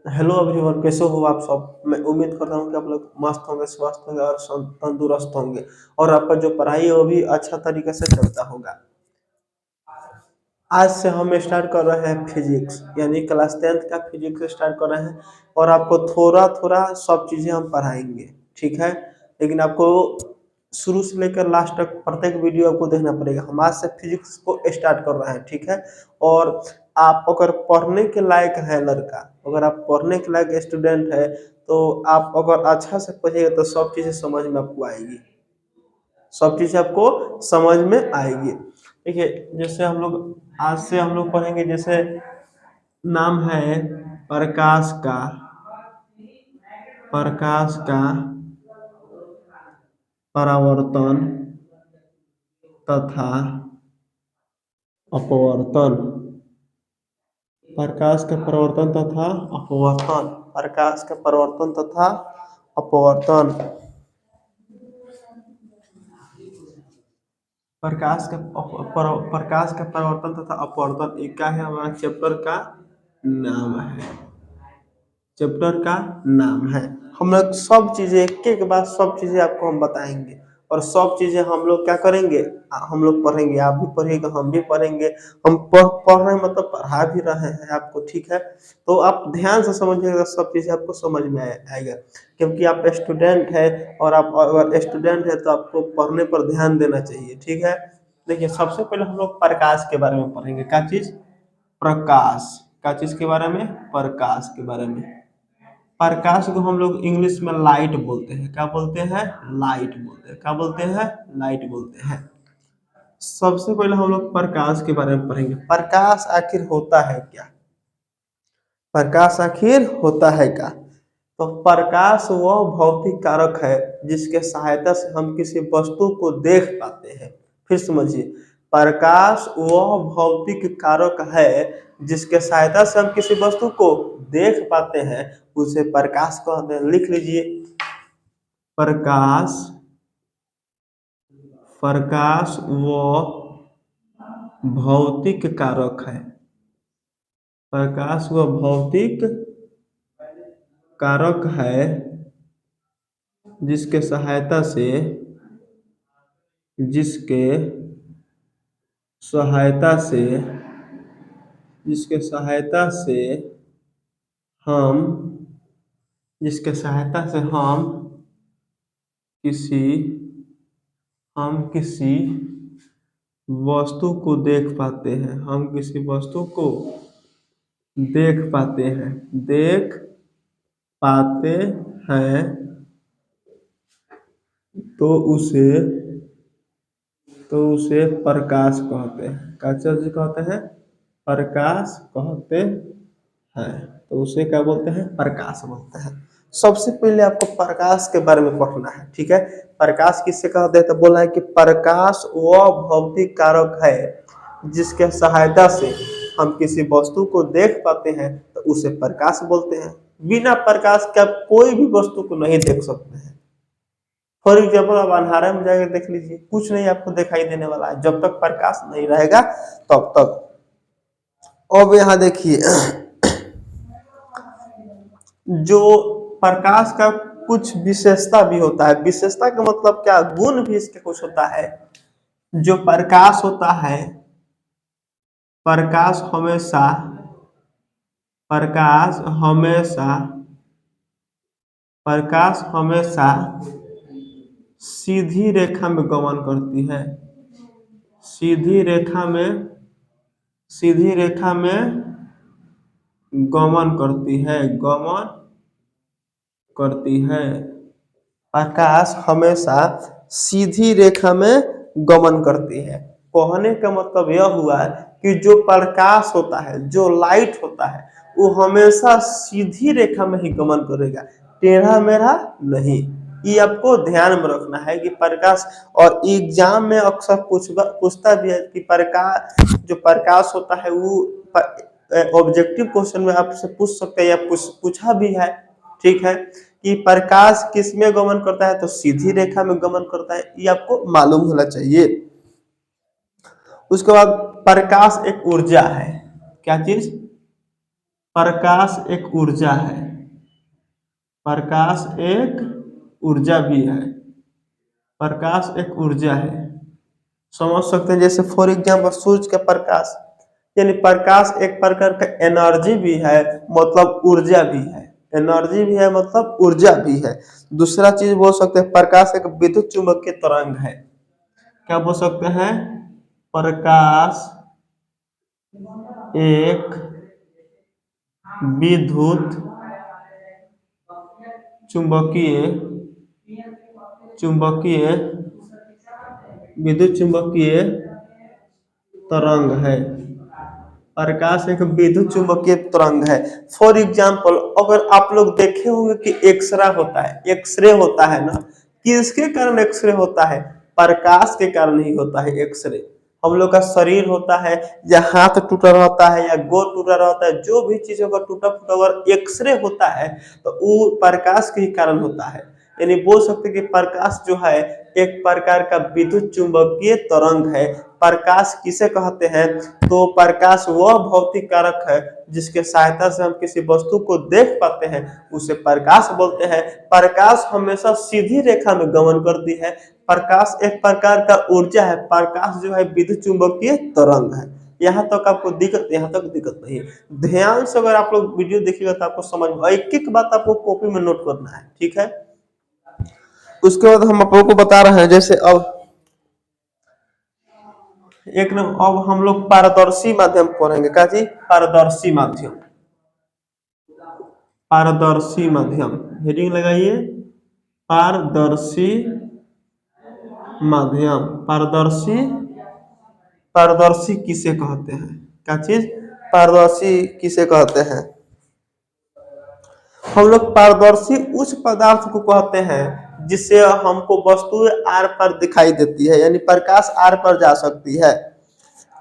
Hello everyone, कैसे हो आप सब। मैं उम्मीद करता हूँ कि आप लोग मस्त होंगे, स्वस्थ होंगे और तंदुरुस्त होंगे और आपका जो पढ़ाई है वो भी अच्छा तरीके से चलता होगा। आज से हम स्टार्ट कर रहे हैं फिजिक्स, यानी क्लास 10th का फिजिक्स स्टार्ट कर रहे हैं और आपको थोड़ा थोड़ा सब चीज़ें हम पढ़ाएंगे, ठीक है। लेकिन आपको शुरू से लेकर लास्ट तक प्रत्येक वीडियो आपको देखना पड़ेगा। हम आज से फिजिक्स को स्टार्ट कर रहे हैं, ठीक है। और आप अगर पढ़ने के लायक है लड़का, अगर आप पढ़ने के लायक स्टूडेंट है, तो आप अगर अच्छा से पढ़िएगा तो सब चीज़ें समझ में आपको आएगी, सब चीज़ आपको समझ में आएगी। देखिए, जैसे हम लोग आज से हम लोग पढ़ेंगे, जैसे नाम है प्रकाश का, प्रकाश का परावर्तन तथा अपवर्तन, प्रकाश का परावर्तन तथा अपवर्तन, प्रकाश का परावर्तन तथा अपवर्तन, प्रकाश का परावर्तन तथा अपवर्तन, ये क्या है, हमारा चैप्टर का नाम है, चैप्टर का नाम है। हम लोग सब चीज़ें एक एक बार सब चीज़ें आपको हम बताएंगे और सब चीज़ें हम लोग क्या करेंगे, हम लोग पढ़ेंगे, आप भी पढ़िएगा, हम भी पढ़ेंगे। हम पढ़ रहे हैं मतलब पढ़ा भी रहे हैं आपको, ठीक है। तो आप ध्यान से समझिएगा, सब चीज़ें आपको समझ में आएगा, क्योंकि आप स्टूडेंट है और आप अगर स्टूडेंट है तो आपको पढ़ने पर ध्यान देना चाहिए, ठीक है। देखिए, सबसे पहले हम लोग प्रकाश के बारे में पढ़ेंगे। क्या चीज़? प्रकाश। क्या चीज़ के बारे में? प्रकाश के बारे में। प्रकाश को हम लोग इंग्लिश में लाइट बोलते हैं। क्या बोलते हैं? लाइट बोलते हैं। क्या बोलते हैं? लाइट बोलते हैं। सबसे पहले हम लोग प्रकाश के बारे में पढ़ेंगे। प्रकाश आखिर होता है क्या? प्रकाश आखिर होता है क्या? तो प्रकाश वह भौतिक कारक है जिसके सहायता से हम किसी वस्तु को देख पाते हैं। फिर समझिए, प्रकाश वह भौतिक कारक है जिसके सहायता से हम किसी वस्तु को देख पाते हैं, उसे प्रकाश कहते हैं। लिख लीजिए, प्रकाश, प्रकाश वह भौतिक कारक है, प्रकाश वह भौतिक कारक है जिसके सहायता से, जिसके सहायता से, जिसके सहायता से हम, जिसके सहायता से किसी हम किसी वस्तु को देख पाते हैं, हम किसी वस्तु को देख पाते हैं, देख पाते हैं, तो उसे प्रकाश कहते हैं। क्या चीज कहते हैं? प्रकाश कहते हैं। तो उसे क्या बोलते हैं? प्रकाश बोलते हैं। सबसे पहले आपको प्रकाश के बारे में पढ़ना है, ठीक है। प्रकाश किससे कहते हैं? तो बोला है कि प्रकाश वह भौतिक कारक है जिसके सहायता से हम किसी वस्तु को देख पाते हैं, तो उसे प्रकाश बोलते हैं। बिना प्रकाश के आप कोई भी वस्तु को नहीं देख सकते हैं। फॉर एग्जाम्पल, आप अंधारे में जाकर देख लीजिए, कुछ नहीं आपको दिखाई देने वाला है जब तक प्रकाश नहीं रहेगा तब तक। अब यहाँ देखिए, जो प्रकाश का कुछ विशेषता भी होता है। विशेषता का मतलब क्या? गुण भी इसके कुछ होता है। जो प्रकाश होता है, प्रकाश हमेशा, प्रकाश हमेशा, प्रकाश हमेशा सीधी रेखा में गमन करती है, सीधी रेखा में, सीधी रेखा में गमन करती है, गमन करती है। प्रकाश हमेशा सीधी रेखा में गमन करती है। कहने का मतलब यह हुआ कि जो प्रकाश होता है, जो लाइट होता है, वो हमेशा सीधी रेखा में ही गमन करेगा, टेढ़ा मेढ़ा नहीं। ये आपको ध्यान में रखना है कि प्रकाश, और एग्जाम में अक्सर पूछता भी है कि प्रकाश, जो प्रकाश होता है वो ऑब्जेक्टिव क्वेश्चन में आपसे पूछ सकते हैं या पूछा भी है, ठीक है, कि प्रकाश किस में गमन करता है? तो सीधी रेखा में गमन करता है, ये आपको मालूम होना चाहिए। उसके बाद प्रकाश एक ऊर्जा है। क्या चीज? प्रकाश एक ऊर्जा है, प्रकाश एक ऊर्जा भी है, प्रकाश एक ऊर्जा है। समझ सकते हैं, जैसे फॉर एग्जाम्पल सूर्य का प्रकाश, यानी प्रकाश एक प्रकार का एनर्जी भी है, मतलब ऊर्जा भी है। एनर्जी भी है मतलब ऊर्जा भी है। दूसरा चीज बोल सकते हैं, प्रकाश एक विद्युत चुंबकीय तरंग है। क्या बोल सकते हैं? प्रकाश एक विद्युत चुंबकीय चुंबकीय विद्युत चुंबकीय तरंग है। प्रकाश एक विद्युत चुंबकीय तरंग है। फॉर एग्जाम्पल, अगर आप लोग देखे होंगे कि एक्सरे होता है, एक्सरे होता है ना, किसके कारण एक्सरे होता है? प्रकाश के कारण ही होता है एक्सरे। हम लोग का शरीर होता है, या हाथ टूटा रहता है या गोड़ टूटा रहता है, जो भी चीज अगर टूटा फूटा अगर एक्सरे होता है तो वो प्रकाश के ही कारण होता है। यानी बोल सकते हैं कि प्रकाश जो है एक प्रकार का विद्युत चुंबकीय तरंग है। प्रकाश किसे कहते हैं? तो प्रकाश वह भौतिक कारक है जिसके सहायता से हम किसी वस्तु को देख पाते हैं, उसे प्रकाश बोलते हैं। प्रकाश हमेशा सीधी रेखा में गमन करती है। प्रकाश एक प्रकार का ऊर्जा है। प्रकाश जो है विद्युत चुंबकीय तरंग है। यहाँ तक आपको दिक्कत, यहाँ तक दिक्कत नहीं है। ध्यान से अगर आप लोग वीडियो देखिएगा तो आपको समझ में, एक एक बात आपको कॉपी में नोट करना है, ठीक है। उसके बाद हम आप लोगों को बता रहे हैं, जैसे अब एक न, अब हम लोग पारदर्शी माध्यम पढ़ेंगे। क्या जी? पारदर्शी माध्यम। पारदर्शी माध्यम, हेडिंग लगाइए, पारदर्शी माध्यम। पारदर्शी, पारदर्शी किसे कहते हैं? क्या चीज? पारदर्शी किसे कहते हैं? हम लोग पारदर्शी उस पदार्थ को कहते हैं जिससे हमको वस्तुएं आर पार दिखाई देती है, यानी प्रकाश आर पार जा सकती है,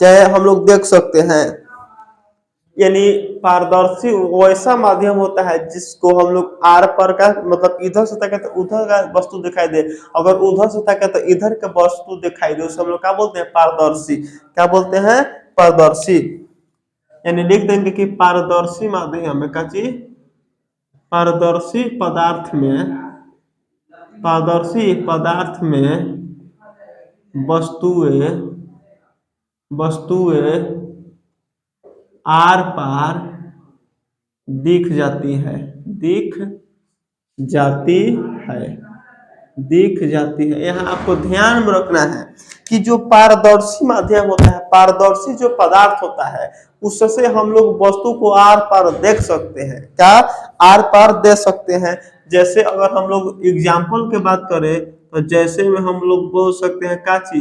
चाहे हम लोग देख सकते हैं। यानी पारदर्शी वैसा माध्यम होता है जिसको हम लोग आर पर का, मतलब इधर से ताके तो उधर का वस्तु दिखाई दे, अगर उधर से ताके तो इधर का वस्तु दिखाई दे, उसे हम लोग क्या बोलते हैं? पारदर्शी। क्या बोलते हैं? पारदर्शी। यानी लिख देंगे कि पारदर्शी माध्यम है। क्या चीज? पारदर्शी पदार्थ में, पारदर्शी पदार्थ में वस्तुएं वस्तुएं आर पार दिख जाती है, दिख जाती है, दिख जाती है। यहाँ आपको ध्यान में रखना है कि जो पारदर्शी माध्यम होता है, पारदर्शी जो पदार्थ होता है, उससे हम लोग वस्तु को आर पार देख सकते हैं। क्या? आर पार देख सकते हैं। जैसे अगर हम लोग एग्जाम्पल की बात करें तो जैसे में हम लोग बोल सकते हैं कांची,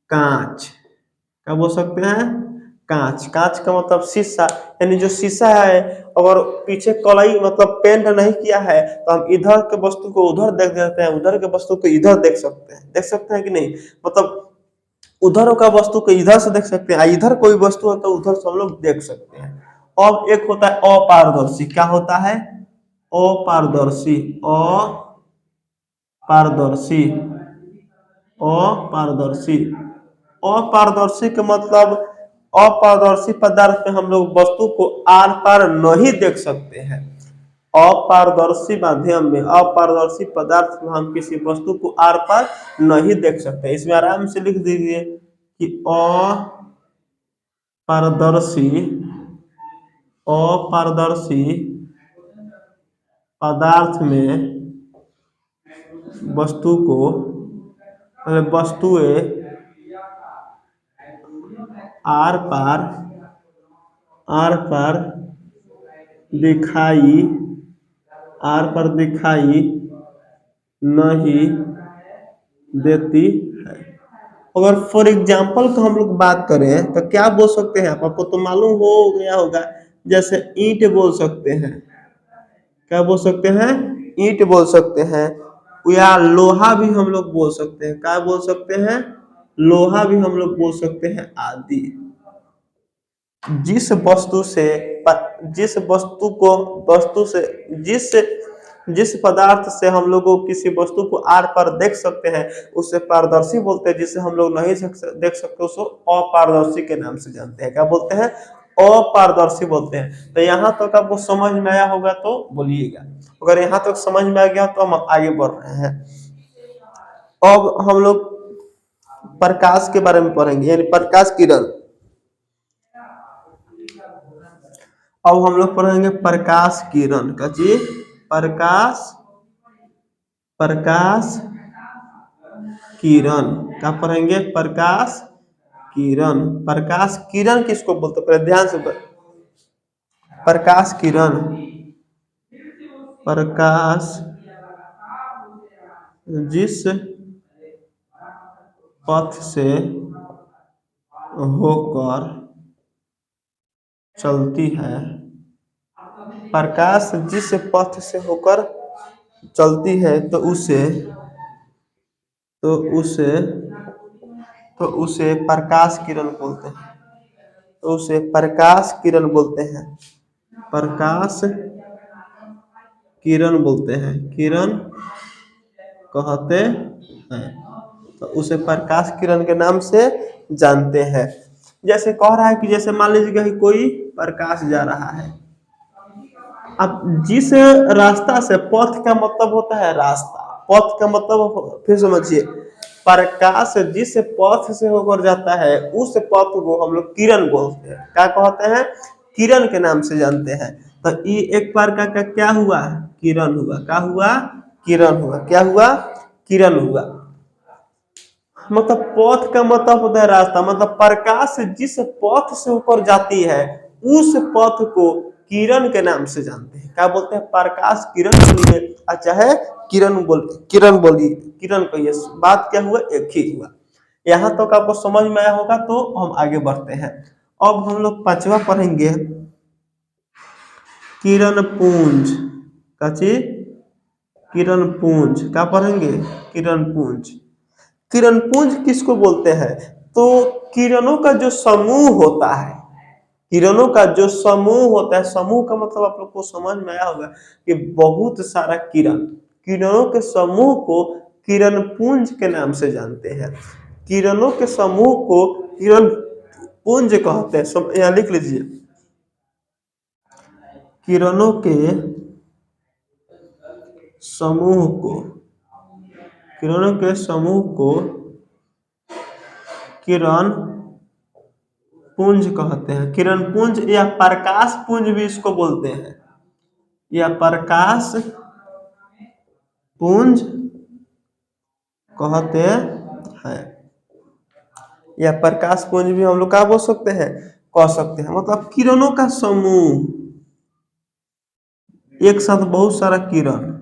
कांच। क्या बोल सकते हैं? कांच। कांच का मतलब शीशा, यानी जो शीशा है अगर पीछे कलई मतलब पेंट नहीं किया है तो हम इधर के वस्तु को उधर देख सकते हैं, उधर के वस्तु को इधर देख सकते हैं। देख सकते हैं कि नहीं? मतलब उधर का वस्तु को इधर से देख सकते हैं, इधर कोई वस्तु है तो उधर से हम लोग देख सकते हैं। और एक होता है अपारदर्शी। क्या होता है? अपारदर्शी। अपारदर्शी, अपारदर्शी। अपारदर्शी का मतलब अपारदर्शी पदार्थ में हम लोग वस्तु को आर पार नहीं देख सकते हैं। अपारदर्शी माध्यम में, अपारदर्शी पदार्थ में हम किसी वस्तु को आर पार नहीं देख सकते। इसमें आराम से लिख दीजिए कि अपारदर्शी, अपारदर्शी पदार्थ में वस्तु को, वस्तुएं आर पार, आर पार दिखाई, आर पर दिखाई नहीं देती है। अगर फॉर एग्जाम्पल का हम लोग बात करें तो क्या बोल सकते हैं? आपको तो मालूम हो गया होगा। जैसे ईंट बोल सकते हैं। क्या बोल सकते हैं? ईंट बोल सकते हैं, या लोहा भी हम लोग बोल सकते हैं। क्या बोल सकते हैं? लोहा भी हम लोग बोल सकते हैं आदि। जिस वस्तु से, जिस वस्तु को, वस्तु से, जिस जिस पदार्थ से हम लोग किसी वस्तु को आर पार देख सकते हैं उसे पारदर्शी बोलते हैं। जिसे हम लोग नहीं देख सकते उसको अपारदर्शी के नाम से जानते हैं। क्या बोलते हैं? अपारदर्शी बोलते हैं। तो यहाँ तक आपको समझ में आया होगा तो बोलिएगा, अगर यहाँ तक समझ में आ गया तो हम आगे बढ़ रहे हैं। अब हम लोग प्रकाश के बारे में पढ़ेंगे, यानी प्रकाश किरण। अब हम लोग पढ़ेंगे प्रकाश किरण का चीज, प्रकाश प्रकाश किरण क्या पढ़ेंगे, प्रकाश किरण। प्रकाश किरण किसको बोलते हैं, पहले ध्यान से प्रकाश किरण, प्रकाश जिस पथ से होकर चलती है, प्रकाश जिस पथ से होकर चलती है तो उसे प्रकाश किरण बोलते हैं, तो उसे प्रकाश किरण बोलते हैं, प्रकाश किरण बोलते हैं, किरण कहते हैं। तो उसे प्रकाश किरण के नाम से जानते हैं। जैसे कह रहा है कि जैसे मान लीजिए कि कोई प्रकाश जा रहा है, अब जिस रास्ता से, पथ का मतलब होता है रास्ता, पथ का मतलब फिर समझिए, प्रकाश जिस पथ से होकर जाता है उस पथ को हम लोग किरण बोलते हैं। क्या कहते हैं, किरण के नाम से जानते हैं। तो ये एक प्रकार का क्या हुआ, किरण हुआ। क्या हुआ, किरण हुआ। क्या हुआ, किरण हुआ। मतलब पथ का मतलब होता है रास्ता, मतलब प्रकाश जिस पथ से होकर जाती है उस पथ को किरण के नाम से जानते हैं। क्या बोलते हैं, प्रकाश किरण बोलिए, अच्छा है किरण बोलिए, किरण कहिए, बात क्या हुआ, एक ही हुआ। यहाँ तक आपको समझ में आया होगा तो हम आगे बढ़ते हैं। अब हम लोग पांचवा पढ़ेंगे, किरण पुंज का चीज, किरण पुंज। क्या पढ़ेंगे, किरण पुंज। किरण पुंज किसको बोलते हैं, तो किरणों का जो समूह होता है, किरणों का जो समूह होता है, समूह का मतलब आप लोग को समझ में आया होगा कि बहुत सारा किरण, किरणों के समूह को किरण पुंज के नाम से जानते हैं। किरणों के समूह को किरण पुंज कहते हैं। यहाँ लिख लीजिए, किरणों के समूह को, किरणों के समूह को किरण पुंज कहते हैं। किरण पुंज या प्रकाश पुंज भी इसको बोलते हैं, या प्रकाश पुंज कहते हैं, या प्रकाश पुंज भी हम लोग क्या बोल सकते हैं, कह सकते हैं। मतलब किरणों का समूह, एक साथ बहुत सारा किरण,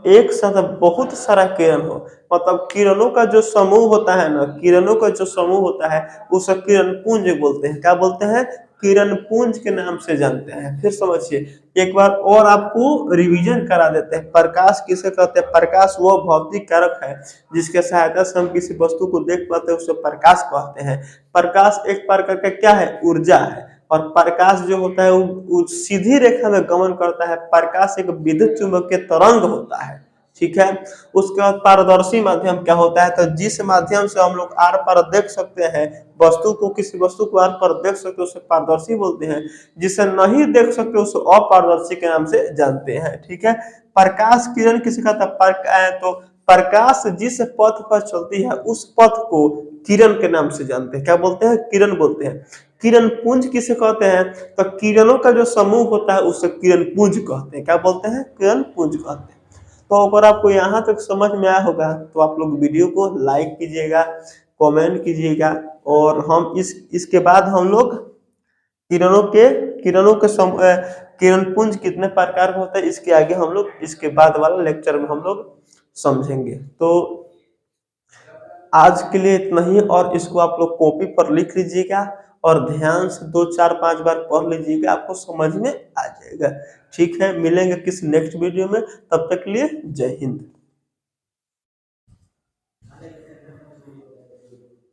एक साथ बहुत सारा किरण हो, मतलब किरणों का जो समूह होता है ना, किरणों का जो समूह होता है उसे किरण पुंज बोलते हैं। क्या बोलते हैं, किरण पुंज के नाम से जानते हैं। फिर समझिए, एक बार और आपको रिवीजन करा देते हैं। प्रकाश किसे कहते हैं, प्रकाश वो भौतिक कारक है जिसके सहायता से हम किसी वस्तु को देख पाते हैं, उसे प्रकाश कहते हैं। प्रकाश एक प्रकार का क्या है, ऊर्जा है। और प्रकाश जो होता है वो सीधी रेखा में गमन करता है। प्रकाश एक विद्युत चुंबकीय तरंग होता है, ठीक है। उसके बाद पारदर्शी माध्यम क्या होता है, तो जिस माध्यम से हम लोग आर पार देख सकते हैं, वस्तु को, किसी वस्तु को आर पार देख सकते हैं उसे पारदर्शी बोलते हैं। जिसे नहीं देख सकते उसे अपारदर्शी के नाम से जानते हैं, ठीक है। प्रकाश किरण किसे कहता है, तो प्रकाश जिस पथ पर चलती है उस पथ को किरण के नाम से जानते हैं। क्या बोलते हैं, किरण बोलते हैं। किरण पुंज किसे कहते हैं, तो किरणों का जो समूह होता है उसे किरण पुंज कहते हैं। क्या बोलते हैं, किरण पुंज कहते हैं। तो अगर आपको यहाँ तक समझ में आया होगा तो आप लोग वीडियो को लाइक कीजिएगा, कमेंट कीजिएगा, और हम इसके बाद हम लोग किरणों के किरण पुंज कितने प्रकार के होते हैं इसके आगे हम लोग इसके बाद वाला लेक्चर में हम लोग समझेंगे। तो आज के लिए इतना ही, और इसको आप लोग कॉपी पर लिख लीजिएगा और ध्यान से 2 4 5 बार पढ़ लीजिएगा, आपको समझ में आ जाएगा, ठीक है। मिलेंगे किसी नेक्स्ट वीडियो में, तब तक के लिए जय हिंद।